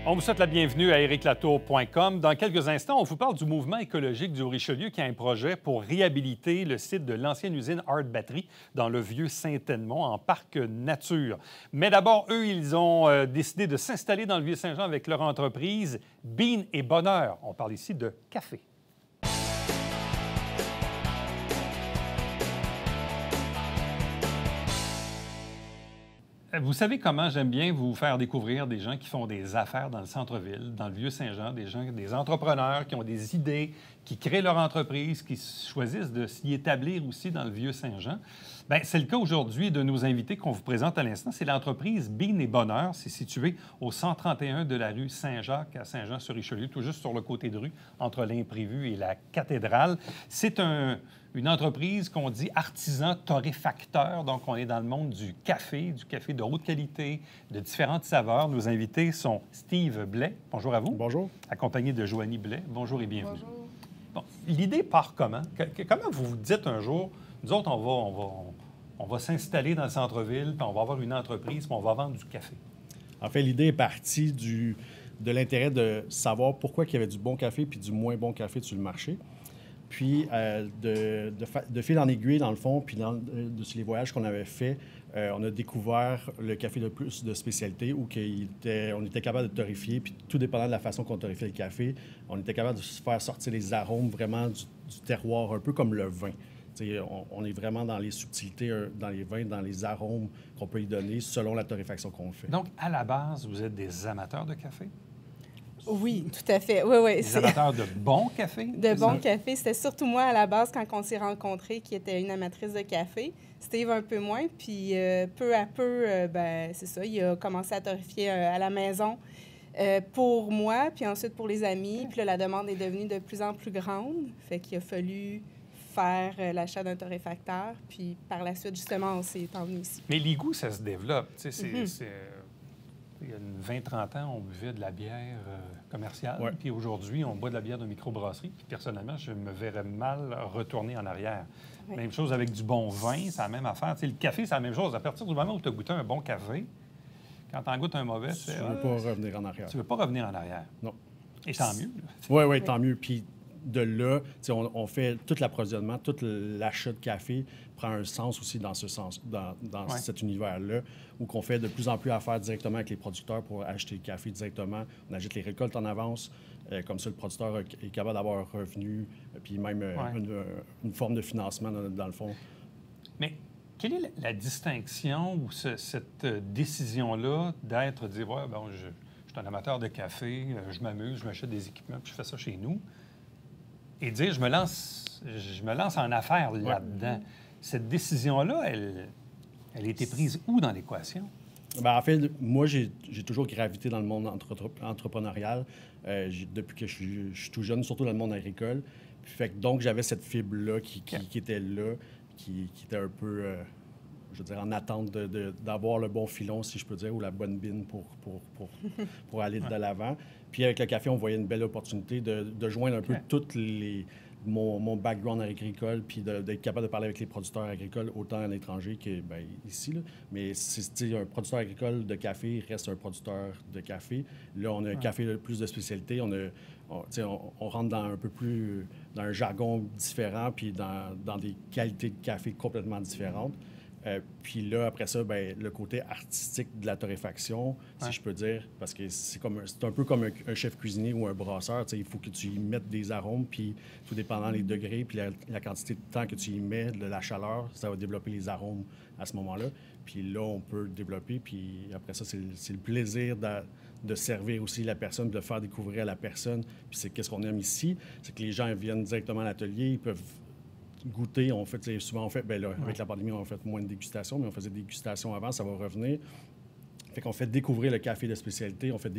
On vous souhaite la bienvenue à ericlatour.com. Dans quelques instants, on vous parle du mouvement écologique du Richelieu qui a un projet pour réhabiliter le site de l'ancienne usine Hart Battery dans le vieux Saint-Edmond en parc nature. Mais d'abord, eux, ils ont décidé de s'installer dans le vieux Saint-Jean avec leur entreprise Bean et Bonheur. On parle ici de café. Vous savez comment j'aime bien vous faire découvrir des gens qui font des affaires dans le centre-ville, dans le Vieux-Saint-Jean, des entrepreneurs qui ont des idées, qui créent leur entreprise, qui choisissent de s'y établir aussi dans le Vieux-Saint-Jean. Bien, c'est le cas aujourd'hui de nos invités qu'on vous présente à l'instant. C'est l'entreprise Bean et Bonheur. C'est situé au 131 de la rue Saint-Jacques à Saint-Jean-sur-Richelieu, tout juste sur le côté de rue, entre l'Imprévu et la cathédrale. C'est une entreprise qu'on dit artisan torréfacteur. Donc, on est dans le monde du café de haute qualité, de différentes saveurs. Nos invités sont Steve Blais. Bonjour à vous. Bonjour. Accompagné de Joanie Blais. Bonjour et bienvenue. Bonjour. Bon, l'idée part comment? Comment vous vous dites un jour, nous autres, on va s'installer dans le centre-ville, puis on va avoir une entreprise, puis on va vendre du café? En fait, l'idée est partie de l'intérêt de savoir pourquoi il y avait du bon café puis du moins bon café sur le marché. Puis, de fil en aiguille, dans le fond, puis sur les voyages qu'on avait faits, on a découvert le café de plus de spécialité où on était capable de torréfier, puis tout dépendant de la façon qu'on torréfiait le café, on était capable de faire sortir les arômes vraiment du terroir, un peu comme le vin. On est vraiment dans les subtilités, dans les vins, dans les arômes qu'on peut y donner selon la torréfaction qu'on fait. Donc, à la base, vous êtes des amateurs de café? Oui, tout à fait. Oui, oui. Des amateurs de bon café? De bon café. C'était surtout moi, à la base, quand on s'est rencontrés, qui était une amatrice de café. Steve, un peu moins. Puis, peu à peu, c'est ça, il a commencé à torréfier à la maison pour moi, puis ensuite pour les amis. Puis là, la demande est devenue de plus en plus grande. Fait qu'il a fallu faire l'achat d'un torréfacteur. Puis, par la suite, justement, on s'est envenu ici. Mais les goûts, ça se développe. Tu sais, il y a 20-30 ans, on buvait de la bière commerciale. Ouais. Puis aujourd'hui, on boit de la bière de microbrasserie. Puis personnellement, je me verrais mal retourner en arrière. Ouais. Même chose avec du bon vin, c'est la même affaire. Tu sais, le café, c'est la même chose. À partir du moment où tu as goûté un bon café, quand tu en goûtes un mauvais, Tu ne veux pas revenir en arrière. tu veux pas revenir en arrière. Non. Et tant mieux. Oui, tant mieux. Puis de là, on fait tout l'approvisionnement, tout l'achat de café prend un sens aussi dans ce sens, dans Ouais. cet univers-là, où qu'on fait de plus en plus affaire directement avec les producteurs pour acheter le café directement. On achète les récoltes en avance. Comme ça, le producteur est capable d'avoir un revenu, puis même une forme de financement, dans le fond. Mais quelle est la distinction ou cette décision-là d'être, de dire, ouais, bon, je suis un amateur de café, je m'amuse, je m'achète des équipements, puis je fais ça chez nous, et dire, je me lance en affaires là-dedans. Cette décision-là, elle a été prise où dans l'équation? Bien, en fait, moi, j'ai toujours gravité dans le monde entrepreneurial depuis que je suis tout jeune, surtout dans le monde agricole. Puis, donc, j'avais cette fibre-là qui était là, qui était un peu, je veux dire, en attente d'avoir le bon filon, si je peux dire, ou la bonne bine pour aller de l'avant. Puis avec le café, on voyait une belle opportunité de joindre un peu toutes mon background agricole, puis d'être capable de parler avec les producteurs agricoles, autant à l'étranger qu'ici. Mais un producteur agricole de café reste un producteur de café. Là, on a un café plus de spécialité. On rentre dans un peu plus dans un jargon différent, puis dans des qualités de café complètement différentes. Puis là, après ça, le côté artistique de la torréfaction, si je peux dire, parce que c'est un peu comme un chef cuisinier ou un brasseur. Il faut que tu y mettes des arômes, puis tout dépendant des degrés, puis la quantité de temps que tu y mets, de la chaleur, ça va développer les arômes à ce moment-là. Puis là, on peut le développer, puis après ça, c'est le plaisir de servir aussi la personne, de faire découvrir à la personne. Puis c'est qu'est-ce qu'on aime ici, c'est que les gens viennent directement à l'atelier, ils peuvent goûter. Avec la pandémie, on fait moins de dégustation, mais on faisait des dégustations avant, ça va revenir. Fait qu'on fait découvrir le café de spécialité, on fait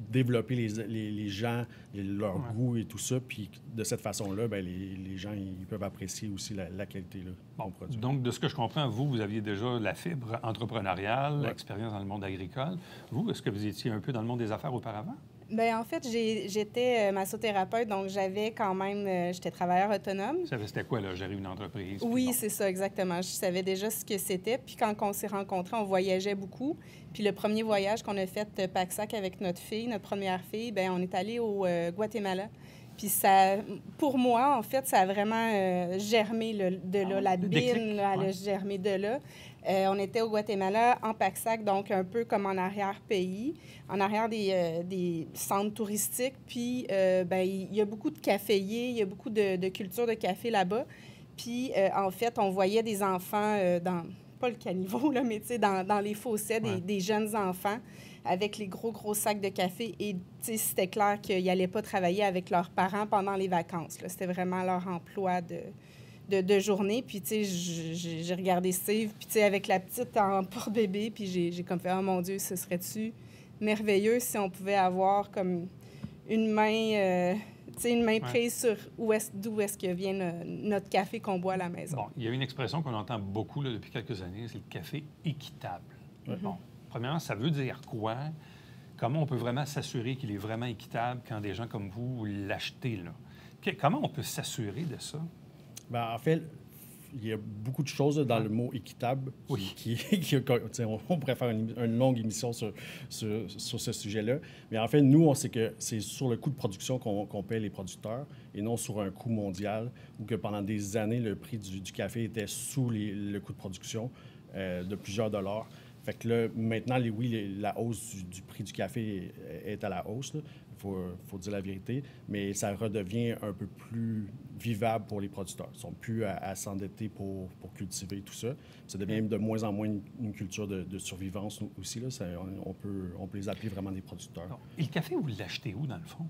développer les gens, leur goût et tout ça, puis de cette façon-là, les gens, ils peuvent apprécier aussi la qualité qu'on produit. Donc, de ce que je comprends, vous aviez déjà la fibre entrepreneuriale, l'expérience dans le monde agricole. Vous, est-ce que vous étiez un peu dans le monde des affaires auparavant? Bien, en fait, j'étais massothérapeute, donc j'avais quand même, j'étais travailleur autonome. Tu savais c'était quoi, là, gérer une entreprise? Oui, bon. c'est ça, exactement. Je savais déjà ce que c'était. Puis quand on s'est rencontrés, on voyageait beaucoup. Puis le premier voyage qu'on a fait, Pack-Sac, avec notre fille, notre première fille, bien, on est allé au Guatemala. Puis ça, pour moi, en fait, ça a vraiment germé de là. La bine, là, elle a germé de là. On était au Guatemala, en Pack-Sac, donc un peu comme en arrière-pays, en arrière des centres touristiques. Puis, bien, il y a beaucoup de caféiers, il y a beaucoup de culture de café là-bas. Puis, en fait, on voyait des enfants pas le caniveau, là, mais tu sais, dans les fossés, des jeunes enfants avec les gros sacs de café. Et tu sais, c'était clair qu'ils n'allaient pas travailler avec leurs parents pendant les vacances, là. C'était vraiment leur emploi de journée. Puis, tu sais, j'ai regardé Steve, puis tu sais, avec la petite en porte-bébé, puis j'ai comme fait « Oh mon Dieu, ce serait-tu merveilleux si on pouvait avoir comme une main... une main prise sur d'où est-ce que vient notre café qu'on boit à la maison. » Bon, il y a une expression qu'on entend beaucoup là, depuis quelques années, c'est le café équitable. Bon, premièrement, ça veut dire quoi? Comment on peut vraiment s'assurer qu'il est vraiment équitable quand des gens comme vous l'achetez, là? Comment on peut s'assurer de ça? Bien, en fait, il y a beaucoup de choses dans le mot équitable on pourrait faire une longue émission sur ce sujet-là. Mais en fait, nous, on sait que c'est sur le coût de production qu'on paie les producteurs et non sur un coût mondial ou que pendant des années, le prix du café était sous le coût de production de plusieurs dollars. Fait que là, maintenant, la hausse du prix du café est à la hausse, là. Faut dire la vérité, mais ça redevient un peu plus vivable pour les producteurs. Ils ne sont plus à s'endetter pour cultiver tout ça. Ça devient de moins en moins une culture de survivance aussi. Là. On peut les appeler vraiment des producteurs. Non. Et le café, vous l'achetez où, dans le fond?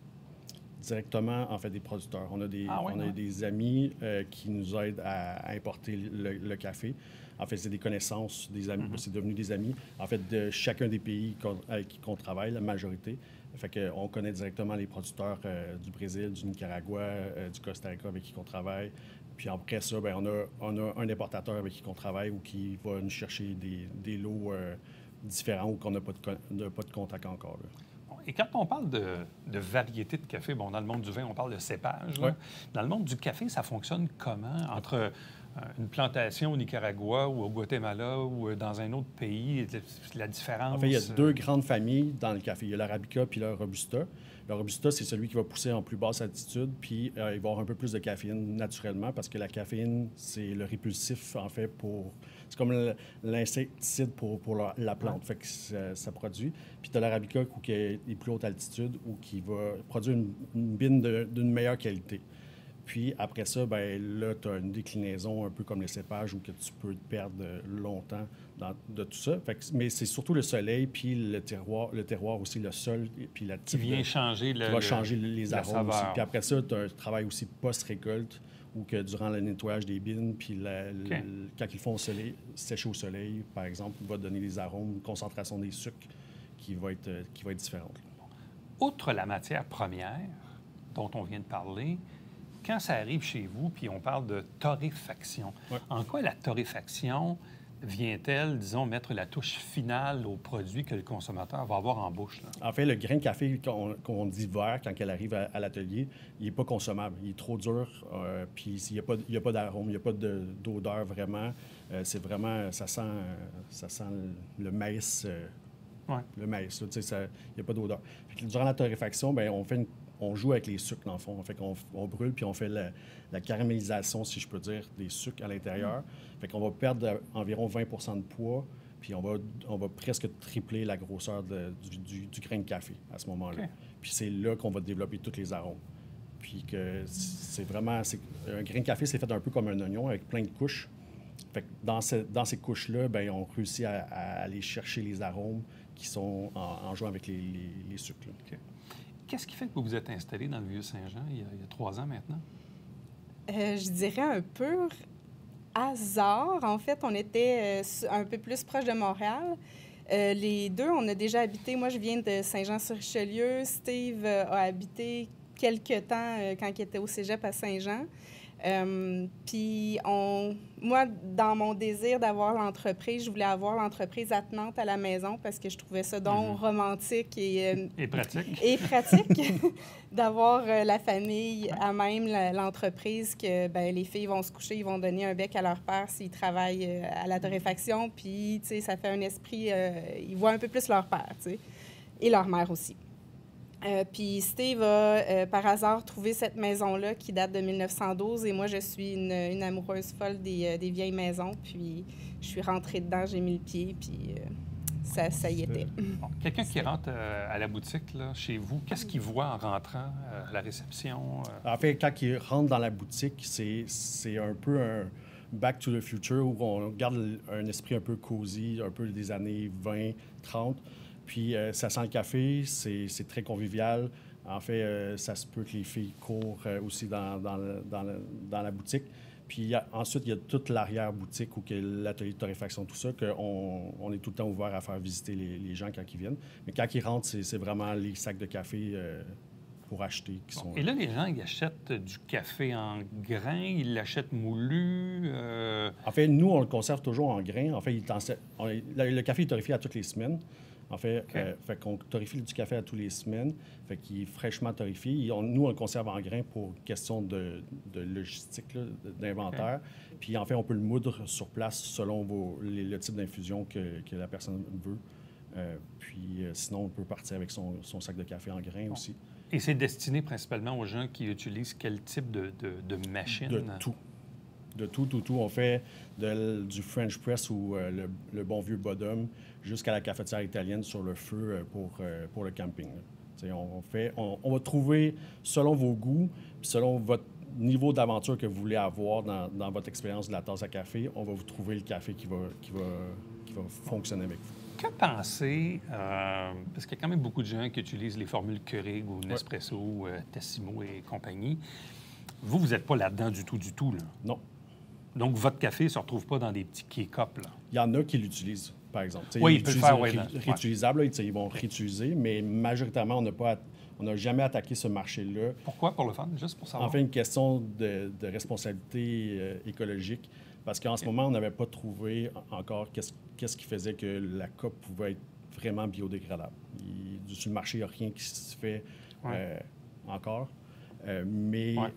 Directement, en fait, des producteurs. On a des amis qui nous aident à importer le café. En fait, c'est des connaissances, des amis, c'est devenu des amis. En fait, de chacun des pays avec qui on travaille, la majorité. Fait qu'on connaît directement les producteurs du Brésil, du Nicaragua, du Costa Rica avec qui on travaille. Puis après ça, bien, on a un importateur avec qui on travaille ou qui va nous chercher des lots différents ou qu'on n'a pas de contact encore, là. Et quand on parle de variété de café, bon, dans le monde du vin, on parle de cépage. Ouais. Dans le monde du café, ça fonctionne comment? Entre une plantation au Nicaragua ou au Guatemala ou dans un autre pays, la différence? En fait, il y a deux grandes familles dans le café. Il y a l'Arabica puis le Robusta. Le Robusta, c'est celui qui va pousser en plus basse altitude, puis il va avoir un peu plus de caféine naturellement parce que la caféine, c'est le répulsif, en fait, c'est comme l'insecticide pour la plante. Fait que ça produit. Puis tu as l'Arabica qui est plus haute altitude ou qui va produire une bine d'une meilleure qualité. Puis après ça, bien là, tu as une déclinaison un peu comme les cépages où que tu peux te perdre longtemps de tout ça. Mais c'est surtout le soleil, puis le terroir aussi, le sol, puis la qui vient changer qui va changer les arômes aussi. Puis après ça, tu as un travail aussi post-récolte où que durant le nettoyage des bines, puis quand ils font sécher au soleil, par exemple, va donner des arômes, une concentration des sucres qui va être différente. Outre la matière première dont on vient de parler, quand ça arrive chez vous, puis on parle de torréfaction, en quoi la torréfaction vient-elle, disons, mettre la touche finale au produit que le consommateur va avoir en bouche, là? En fait, le grain de café qu'on dit vert, quand elle arrive à l'atelier, il n'est pas consommable. Il est trop dur, puis il n'y a pas d'arôme, il n'y a pas d'odeur vraiment. C'est vraiment, ça sent le maïs. Le maïs, il n'y a pas d'odeur. Durant la torréfaction, bien, on joue avec les sucres, dans le fond. Fait qu'on brûle, puis on fait la caramélisation, si je peux dire, des sucres à l'intérieur. Fait qu'on va perdre environ 20 de poids, puis on va presque tripler la grosseur du grain de café à ce moment-là. Okay. Puis c'est là qu'on va développer tous les arômes. Puis que c'est vraiment... un grain de café, c'est fait un peu comme un oignon, avec plein de couches. Fait que dans ces couches-là, bien, on réussit à aller chercher les arômes qui sont en jouant avec les sucres. Okay. Qu'est-ce qui fait que vous vous êtes installé dans le Vieux-Saint-Jean il y a 3 ans maintenant? Je dirais un pur hasard. En fait, on était un peu plus proche de Montréal. Les deux, on a déjà habité. Moi, je viens de Saint-Jean-sur-Richelieu. Steve a habité quelque temps quand il était au cégep à Saint-Jean. Puis, moi, dans mon désir d'avoir l'entreprise, je voulais avoir l'entreprise attenante à la maison parce que je trouvais ça donc romantique Et pratique. et pratique d'avoir la famille à même l'entreprise, que ben, les filles vont se coucher, ils vont donner un bec à leur père s'ils travaillent à la torréfaction, puis, tu sais, ça fait un esprit... ils voient un peu plus leur père, tu sais, et leur mère aussi. Puis Steve a, par hasard, trouvé cette maison-là qui date de 1912. Et moi, je suis une amoureuse folle des vieilles maisons. Puis je suis rentrée dedans, j'ai mis le pied, puis ça y était. Bon, quelqu'un qui rentre à la boutique, là, chez vous, qu'est-ce qu'il voit en rentrant à la réception? En fait, quand il rentre dans la boutique, c'est un peu un back to the future où on garde un esprit un peu cosy, un peu des années 20, 30. Puis ça sent le café, c'est très convivial. En fait, ça se peut que les filles courent aussi dans la boutique. Puis ensuite, il y a toute l'arrière-boutique où l'atelier de torréfaction, tout ça, qu'on est tout le temps ouvert à faire visiter les gens quand ils viennent. Mais quand ils rentrent, c'est vraiment les sacs de café pour acheter qui sont... Et là, les gens, ils achètent du café en grains, ils l'achètent moulu. En fait, nous, on le conserve toujours en grains. En fait, le café est torréfié à toutes les semaines. En fait, fait qu'on torréfie du café à toutes les semaines, fait qu'il est fraîchement torréfié. Nous, on le conserve en grains pour question de logistique, là, d'inventaire. Okay. Puis, en fait, on peut le moudre sur place selon le type d'infusion que la personne veut. Puis, sinon, on peut partir avec son sac de café en grains aussi. Et c'est destiné principalement aux gens qui utilisent quel type de machine? De tout. De tout. On fait du French press ou le bon vieux bottom jusqu'à la cafetière italienne sur le feu pour le camping. On va trouver, selon vos goûts, puis selon votre niveau d'aventure que vous voulez avoir dans votre expérience de la tasse à café, on va vous trouver le café qui va fonctionner avec vous. Que penser, parce qu'il y a quand même beaucoup de gens qui utilisent les formules Keurig ou Nespresso, Tassimo et compagnie. Vous n'êtes pas là-dedans du tout, là? Non. Donc, votre café ne se retrouve pas dans des petits K-cups, là? Il y en a qui l'utilisent, par exemple. Oui, ils peuvent le faire, réutilisable, ils vont réutiliser, mais majoritairement, on n'a jamais attaqué ce marché-là. Pourquoi? Pour le fun? Juste pour savoir. En fait, une question de responsabilité écologique, parce qu'en ce moment, on n'avait pas trouvé encore qu'est-ce qui faisait que la coupe pouvait être vraiment biodégradable. Sur le marché, il n'y a rien qui se fait encore, mais... Ouais.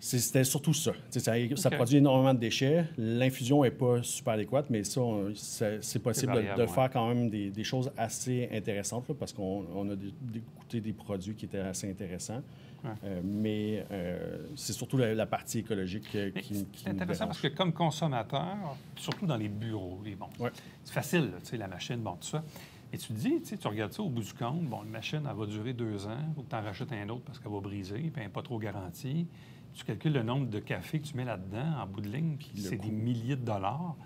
C'était surtout ça. Ça produit énormément de déchets. L'infusion n'est pas super adéquate, mais c'est possible de faire quand même des choses assez intéressantes là, parce qu'on a goûté des produits qui étaient assez intéressants. Ouais. Mais c'est surtout la partie écologique qui c'est intéressant parce que comme consommateur, surtout dans les bureaux, c'est facile, la machine, bon, tout ça. Et tu te dis, tu regardes ça au bout du compte, bon, la machine, elle va durer 2 ans, il faut que tu en rachètes un autre parce qu'elle va briser, puis elle n'est pas trop garantie. Tu calcules le nombre de cafés que tu mets là-dedans, en bout de ligne, puis c'est des milliers de dollars.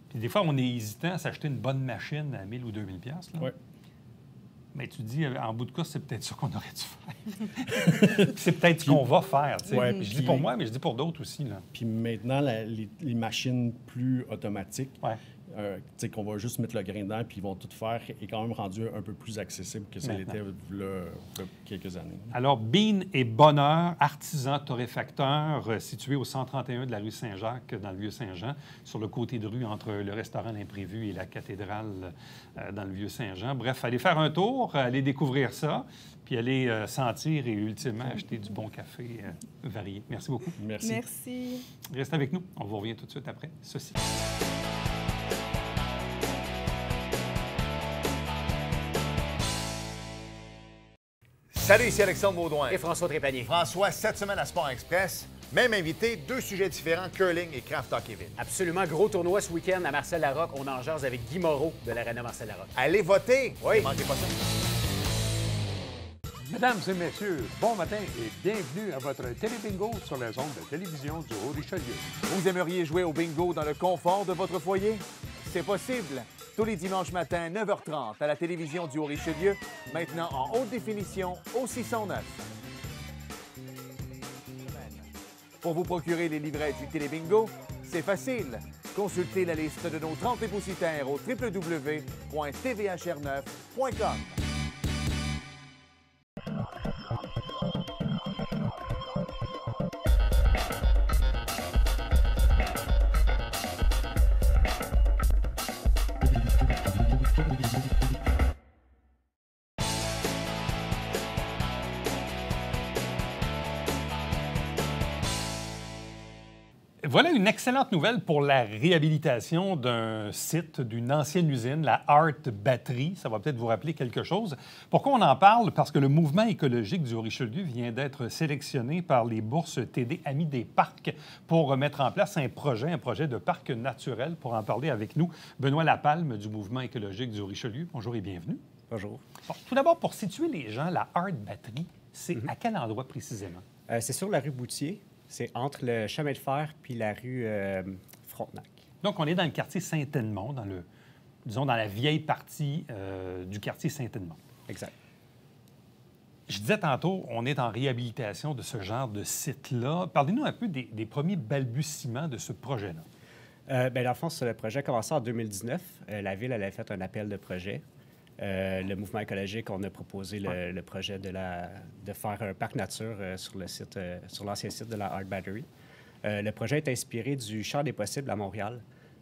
Puis des fois, on est hésitant à s'acheter une bonne machine à 1000 ou 2000 $. Oui. Mais tu te dis, en bout de course, c'est peut-être ça qu'on aurait dû faire. C'est peut-être ce qu'on va faire. Ouais, je dis pour moi, mais je dis pour d'autres aussi. Là. Puis maintenant, les machines plus automatiques, qu'on va juste mettre le grain dedans puis ils vont tout faire, est quand même rendu un peu plus accessible que ça l'était il y a quelques années. Alors, Bean et Bonheur, artisan torréfacteur, situé au 131 de la rue Saint-Jacques, dans le Vieux-Saint-Jean, sur le côté de rue entre le restaurant L'Imprévu et la cathédrale dans le Vieux-Saint-Jean. Bref, allez faire un tour, allez découvrir ça, puis allez sentir et ultimement acheter du bon café varié. Merci beaucoup. Merci. Merci. Restez avec nous. On vous revient tout de suite après ceci. Salut, ici Alexandre Baudouin. Et François Trépanier. François, cette semaine à Sport Express, même invité, 2 sujets différents, curling et craft hockey ville. Absolument, gros tournoi ce week-end à Marcel-Larocque. On en jase avec Guy Moreau de l'Arena Marcel-Larocque. Allez voter! Oui. Ne manquez pas ça. Mesdames et messieurs, bon matin et bienvenue à votre télé-bingo sur les ondes de télévision du Haut-Richelieu. Vous aimeriez jouer au bingo dans le confort de votre foyer? C'est possible! Tous les dimanches matins, 9h30, à la télévision du Haut-Richelieu, maintenant en haute définition au 609. Pour vous procurer les livrets du Télébingo, c'est facile. Consultez la liste de nos 30 dépositaires au www.tvhr9.com. Voilà une excellente nouvelle pour la réhabilitation d'un site, d'une ancienne usine, la Art Batterie. Ça va peut-être vous rappeler quelque chose. Pourquoi on en parle? Parce que le mouvement écologique du Haut-Richelieu vient d'être sélectionné par les bourses TD Amis des Parcs pour mettre en place un projet de parc naturel. Pour en parler avec nous, Benoît Lapalme du mouvement écologique du Haut-Richelieu. Bonjour et bienvenue. Bonjour. Bon, tout d'abord, pour situer les gens, la Art Batterie, c'est à quel endroit précisément? C'est sur la rue Boutier. C'est entre le chemin de fer puis la rue Frontenac. Donc, on est dans le quartier Saint-Edmond, dans la vieille partie du quartier Saint-Edmond. Exact. Je disais tantôt, on est en réhabilitation de ce genre de site-là. Parlez-nous un peu des premiers balbutiements de ce projet-là. Dans le fond, le projet a commencé en 2019. La Ville elle a fait un appel de projet. Le mouvement écologique, on a proposé le projet de faire un parc nature sur l'ancien site de la Art Battery. Le projet est inspiré du Champ des possibles à Montréal.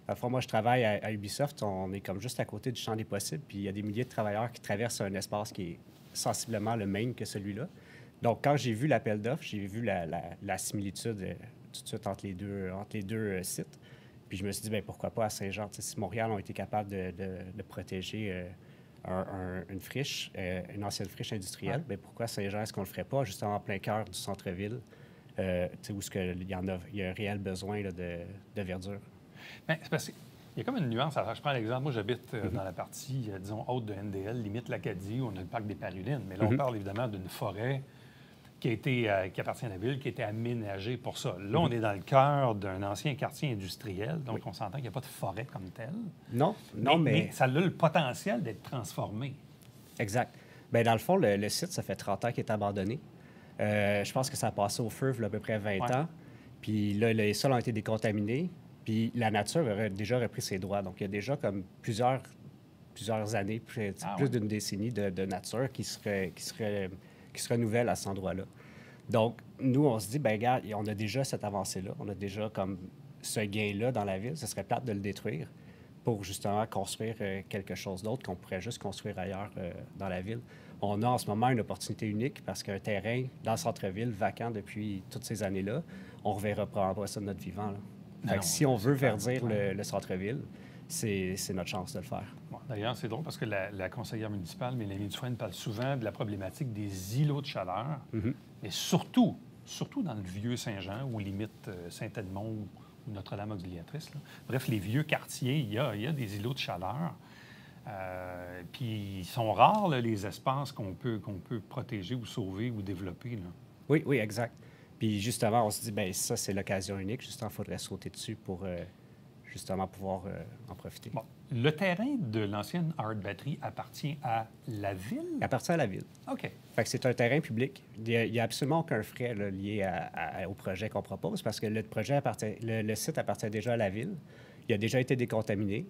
Enfin, moi, je travaille à Ubisoft. On est comme juste à côté du Champ des possibles. Puis il y a des milliers de travailleurs qui traversent un espace qui est sensiblement le même que celui-là. Donc, quand j'ai vu l'appel d'offres, j'ai vu la similitude tout de suite entre les deux sites. Puis je me suis dit, bien, pourquoi pas à Saint-Jean? Si Montréal a été capable de protéger une friche, une ancienne friche industrielle, bien, pourquoi Saint-Jean, est-ce qu'on ne le ferait pas justement en plein cœur du centre-ville, où il y a un réel besoin là, de verdure? Bien, c'est parce qu'il y a comme une nuance. Alors, je prends l'exemple. Moi, j'habite dans la partie, disons, haute de NDL, limite l'Acadie, où on a le parc des Parulines. Mais là, on parle évidemment d'une forêt qui appartient à la ville, qui a été aménagée pour ça. Là, on est dans le cœur d'un ancien quartier industriel, donc on s'entend qu'il n'y a pas de forêt comme telle. Non, mais ça a le potentiel d'être transformé. Exact. Bien, dans le fond, le site, ça fait 30 ans qu'il est abandonné. Je pense que ça a passé au feu il y a à peu près 20 ans. Puis là, les sols ont été décontaminés. Puis la nature aurait déjà repris ses droits. Donc, il y a déjà comme plusieurs années, plus d'une décennie de nature qui se renouvelle à cet endroit-là. Donc, nous, on se dit, bien, regarde, on a déjà cette avancée-là. On a déjà comme ce gain-là dans la ville. Ce serait plate de le détruire pour justement construire quelque chose d'autre qu'on pourrait juste construire ailleurs dans la ville. On a en ce moment une opportunité unique parce qu'un terrain dans le centre-ville, vacant depuis toutes ces années-là, on ne reverra probablement pas ça de notre vivant, là. Fait que si on veut verdir le centre-ville, c'est notre chance de le faire. Bon, d'ailleurs, c'est drôle parce que la conseillère municipale, Mélanie Dufresne, parle souvent de la problématique des îlots de chaleur, mais surtout dans le vieux Saint-Jean ou limite Saint-Edmond ou Notre-Dame-Auxiliatrice. Bref, les vieux quartiers, il y a des îlots de chaleur. Puis ils sont rares, là, les espaces qu'on peut protéger ou sauver ou développer, là. Oui, exact. Puis justement, on se dit, bien, ça, c'est l'occasion unique. Justement, il faudrait sauter dessus pour justement pouvoir en profiter. Bon. Le terrain de l'ancienne Art Battery appartient à la ville? Il appartient à la ville. OK. Fait que c'est un terrain public. Il n'y a absolument aucun frais là, lié au projet qu'on propose parce que le site appartient déjà à la ville. Il a déjà été décontaminé.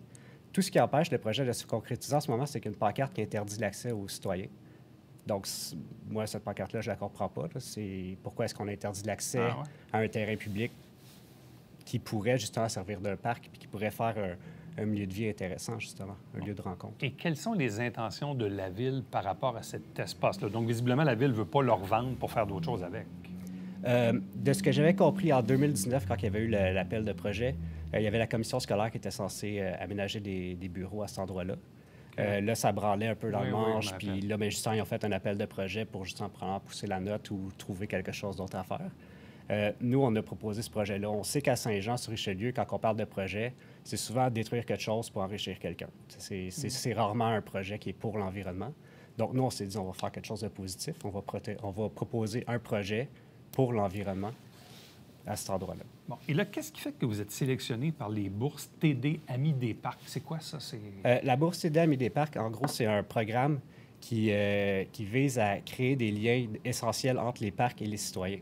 Tout ce qui empêche le projet de se concrétiser en ce moment, c'est qu'une pancarte qui interdit l'accès aux citoyens. Donc, moi, cette pancarte-là, je ne la comprends pas. C'est pourquoi est-ce qu'on interdit l'accès à un terrain public qui pourrait justement servir d'un parc puis qui pourrait faire un milieu de vie intéressant, justement, un lieu de rencontre. Et quelles sont les intentions de la Ville par rapport à cet espace-là? Donc, visiblement, la Ville ne veut pas le revendre pour faire d'autres choses avec. De ce que j'avais compris en 2019, quand il y avait eu l'appel de projet, il y avait la commission scolaire qui était censée aménager des bureaux à cet endroit-là. Là, ça branlait un peu dans le manche, puis là, bien, justement, ils ont fait un appel de projet pour justement pousser la note ou trouver quelque chose d'autre à faire. Nous, on a proposé ce projet-là. On sait qu'à Saint-Jean-sur-Richelieu, quand on parle de projet, c'est souvent détruire quelque chose pour enrichir quelqu'un. C'est rarement un projet qui est pour l'environnement. Donc, nous, on s'est dit, on va faire quelque chose de positif. On va proposer un projet pour l'environnement à cet endroit-là. Bon. Et là, qu'est-ce qui fait que vous êtes sélectionné par les bourses TD Amis des Parcs? C'est quoi ça? La bourse TD Amis des Parcs, en gros, c'est un programme qui vise à créer des liens essentiels entre les parcs et les citoyens.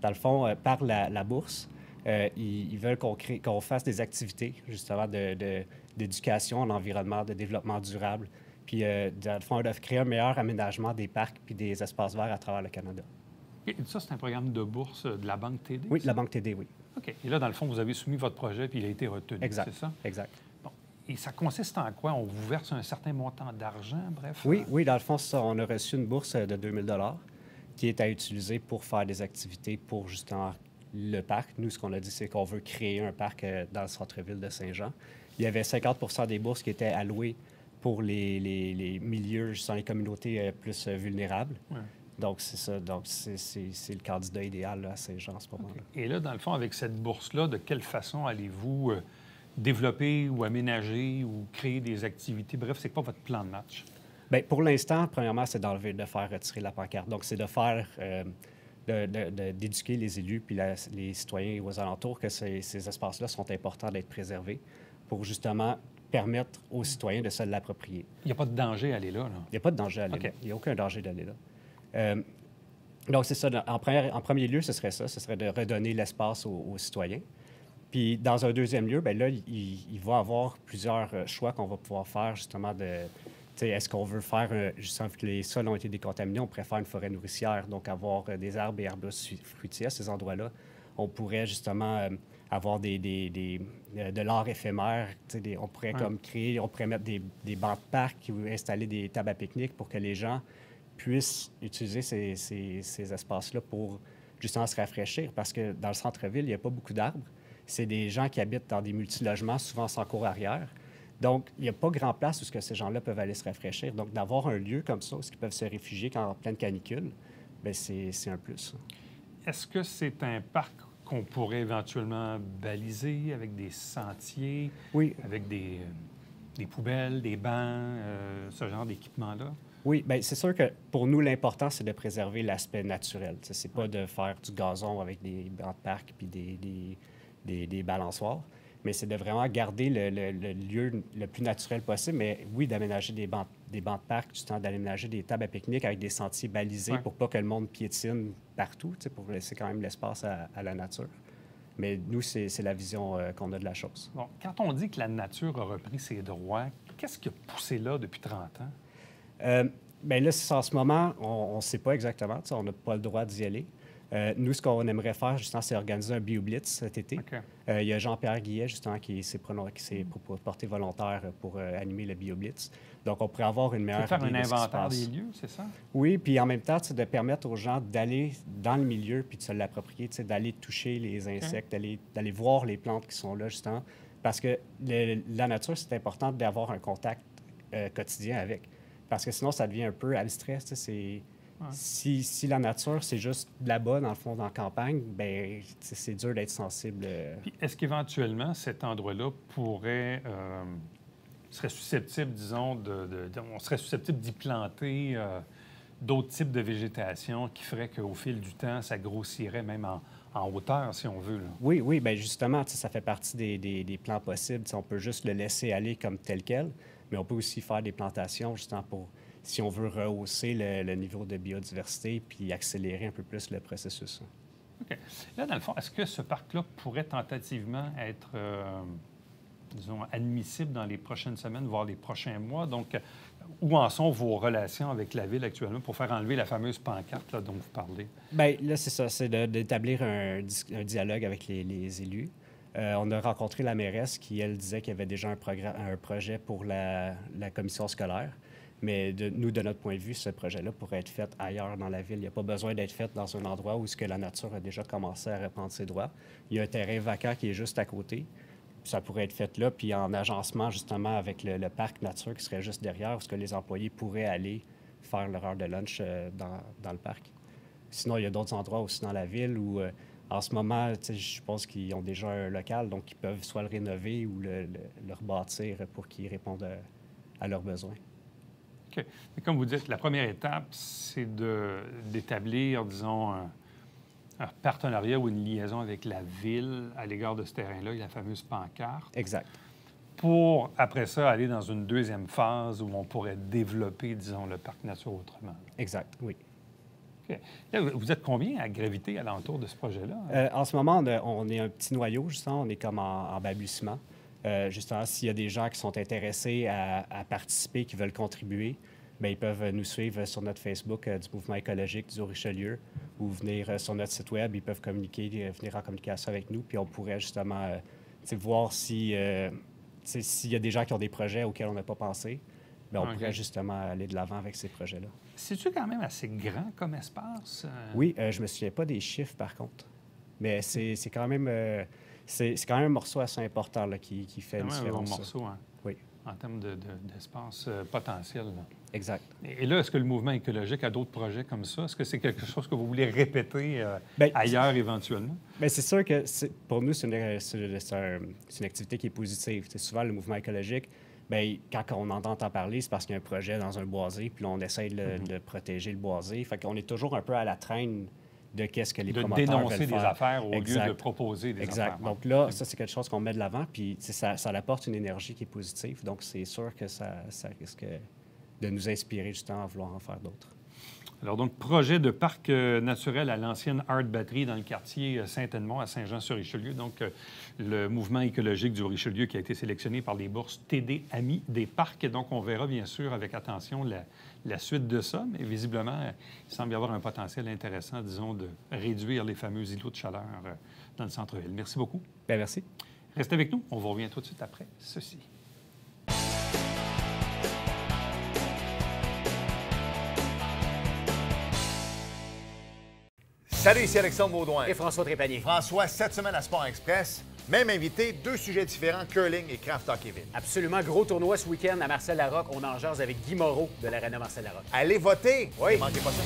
Dans le fond, par la bourse, ils veulent qu'on fasse des activités, justement, d'éducation en environnement, de développement durable, puis, dans le fond, de créer un meilleur aménagement des parcs puis des espaces verts à travers le Canada. Et ça, c'est un programme de bourse de la Banque TD? Oui, de la Banque TD, oui. OK. Et là, dans le fond, vous avez soumis votre projet puis il a été retenu, exact. C'est ça? Exact. Bon. Et ça consiste en quoi? On vous verse un certain montant d'argent, bref? Oui, dans le fond, on a reçu une bourse de 2000 $ qui est à utiliser pour faire des activités pour justement le parc. Nous, ce qu'on a dit, c'est qu'on veut créer un parc dans le centre-ville de Saint-Jean. Il y avait 50 des bourses qui étaient allouées pour les milieux, justement, les communautés plus vulnérables. Ouais. Donc, c'est ça. Donc, c'est le candidat idéal là, à Saint-Jean en ce moment-là. Et là, dans le fond, avec cette bourse-là, de quelle façon allez-vous développer ou aménager ou créer des activités? Bref, c'est quoi votre plan de match? Bien, pour l'instant, premièrement, c'est de faire retirer la pancarte. Donc, c'est de faire, d'éduquer les élus puis les citoyens aux alentours que ces espaces-là sont importants d'être préservés pour justement permettre aux citoyens de se l'approprier. Il n'y a pas de danger à aller là, là. Il n'y a pas de danger à aller OK. là. Il n'y a aucun danger d'aller là. Donc, c'est ça. En premier lieu, ce serait ça. Ce serait de redonner l'espace aux citoyens. Puis, dans un deuxième lieu, bien là, il va y avoir plusieurs choix qu'on va pouvoir faire, justement, est-ce qu'on veut faire, justement, vu que les sols ont été décontaminés, on pourrait faire une forêt nourricière, donc avoir des arbres et arbustes fruitiers à ces endroits-là. On pourrait, justement, avoir de l'art éphémère. On pourrait comme créer, on pourrait mettre des bancs de parc ou installer des tables à pique-nique pour que les gens puissent utiliser ces espaces-là pour, justement, se rafraîchir. Parce que dans le centre-ville, il n'y a pas beaucoup d'arbres. C'est des gens qui habitent dans des multilogements, souvent sans cour arrière. Donc, il n'y a pas grand place où ces gens-là peuvent aller se rafraîchir. Donc, d'avoir un lieu comme ça où ils peuvent se réfugier quand en pleine canicule, bien, c'est un plus. Est-ce que c'est un parc qu'on pourrait éventuellement baliser avec des sentiers, Oui. avec des poubelles, des bancs, ce genre d'équipement-là? Oui, bien, c'est sûr que pour nous, l'important, c'est de préserver l'aspect naturel. C'est pas de faire du gazon avec des bancs de parc puis des balançoires, mais c'est de vraiment garder le lieu le plus naturel possible. Mais oui, d'aménager des bancs de parc, du temps d'aménager des tables à pique-nique avec des sentiers balisés pour pas que le monde piétine partout, pour laisser quand même l'espace à la nature. Mais nous, c'est la vision qu'on a de la chose. Bon, quand on dit que la nature a repris ses droits, qu'est-ce qui a poussé là depuis 30 ans? Bien là, en ce moment, on ne sait pas exactement. On n'a pas le droit d'y aller. Nous, ce qu'on aimerait faire, justement, c'est organiser un BioBlitz cet été. OK. Il y a Jean-Pierre Guillet, justement, qui s'est porté volontaire pour animer le BioBlitz. Donc, on pourrait avoir une meilleure Faire un idée de ce qui se inventaire passe. des lieux, c'est ça? Oui, puis en même temps, de permettre aux gens d'aller dans le milieu puis de se l'approprier, d'aller toucher les insectes, d'aller voir les plantes qui sont là, justement. Parce que la nature, c'est important d'avoir un contact quotidien avec. Parce que sinon, ça devient un peu abstrait. Si la nature, c'est juste là-bas, dans le fond, dans la campagne, bien, c'est dur d'être sensible. Puis est-ce qu'éventuellement, cet endroit-là serait susceptible, disons, on serait susceptible d'y planter d'autres types de végétation qui ferait qu'au fil du temps, ça grossirait même en hauteur, si on veut, là? Oui, bien justement, ça fait partie des plans possibles. On peut juste le laisser aller comme tel quel, mais on peut aussi faire des plantations, justement, pour, si on veut rehausser le niveau de biodiversité puis accélérer un peu plus le processus. OK. Là, dans le fond, est-ce que ce parc-là pourrait tentativement être, disons, admissible dans les prochaines semaines, voire les prochains mois? Donc, où en sont vos relations avec la Ville actuellement pour faire enlever la fameuse pancarte là, dont vous parlez? Bien, là, c'est ça, c'est d'établir un dialogue avec les élus. On a rencontré la mairesse qui, elle, disait qu'il y avait déjà un projet pour la commission scolaire. Mais de notre point de vue, ce projet-là pourrait être fait ailleurs dans la ville. Il n'y a pas besoin d'être fait dans un endroit où la nature a déjà commencé à reprendre ses droits. Il y a un terrain vacant qui est juste à côté. Ça pourrait être fait là, puis en agencement justement avec le parc nature qui serait juste derrière, où les employés pourraient aller faire leur heure de lunch dans le parc. Sinon, il y a d'autres endroits aussi dans la ville où, en ce moment, je pense qu'ils ont déjà un local, donc ils peuvent soit le rénover ou le rebâtir pour qu'ils répondent à leurs besoins. OK. Mais comme vous dites, la première étape, c'est d'établir, disons, un partenariat ou une liaison avec la Ville à l'égard de ce terrain-là, la fameuse pancarte. Exact. Pour, après ça, aller dans une deuxième phase où on pourrait développer, disons, le parc nature autrement. Exact, oui. OK. Là, vous êtes combien à graviter alentour de ce projet-là? En ce moment, on est un petit noyau, justement. On est comme en balbutiement. Justement, s'il y a des gens qui sont intéressés à participer, qui veulent contribuer, bien, ils peuvent nous suivre sur notre Facebook du Mouvement écologique du Haut-Richelieu ou venir sur notre site Web. Ils peuvent venir en communication avec nous, puis on pourrait justement voir s'il y a des gens qui ont des projets auxquels on n'a pas pensé. Bien, on pourrait justement aller de l'avant avec ces projets-là. C'est-tu quand même assez grand comme espace? Oui, je ne me souviens pas des chiffres, par contre. Mais c'est quand même... c'est quand même un morceau assez important là, qui fait une C'est différence. un bon morceau, hein? Oui. En termes d'espace potentiel. Là. Exact. Et là, est-ce que le mouvement écologique a d'autres projets comme ça? Est-ce que c'est quelque chose que vous voulez répéter ailleurs éventuellement? Bien, c'est sûr que pour nous, c'est une activité qui est positive. C'est souvent, le mouvement écologique, bien, quand on entend en parler, c'est parce qu'il y a un projet dans un boisé, puis là, on essaie de protéger le boisé. Fait qu'on est toujours un peu à la traîne de qu'est-ce que les promoteurs veulent faire. De dénoncer des affaires au exact. lieu de proposer des exact. affaires. Donc là, ça, c'est quelque chose qu'on met de l'avant, puis ça apporte une énergie qui est positive. Donc, c'est sûr que ça risque de nous inspirer justement à vouloir en faire d'autres. Alors, donc, projet de parc naturel à l'ancienne Art Battery dans le quartier Saint-Edmond, à Saint-Jean-sur-Richelieu. Donc, le mouvement écologique du Richelieu qui a été sélectionné par les bourses TD Amis des parcs. Et donc, on verra bien sûr avec attention la suite de ça. Mais visiblement, il semble y avoir un potentiel intéressant, disons, de réduire les fameux îlots de chaleur dans le centre-ville. Merci beaucoup. Bien, merci. Restez avec nous. On vous revient tout de suite après ceci. Salut, ici Alexandre Baudouin. Et François Trépanier. François, cette semaine à Sport Express, même invité, 2 sujets différents, curling et craft hockeyville. Absolument, gros tournoi ce week-end à Marcel-Larocque. On en jase avec Guy Moreau de l'Arena Marcel-Larocque. Allez voter! Oui. Ne manquez pas ça.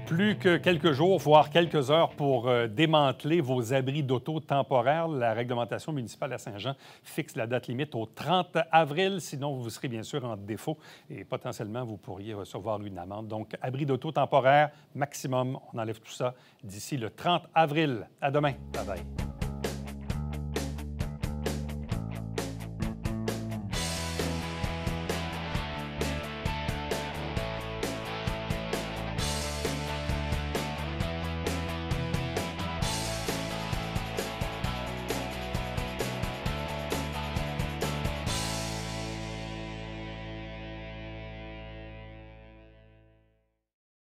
Plus que quelques jours, voire quelques heures pour démanteler vos abris d'auto temporaires. La réglementation municipale à Saint-Jean fixe la date limite au 30 avril. Sinon, vous serez bien sûr en défaut et potentiellement, vous pourriez recevoir une amende. Donc, abris d'auto temporaire, maximum. On enlève tout ça d'ici le 30 avril. À demain. Bye bye.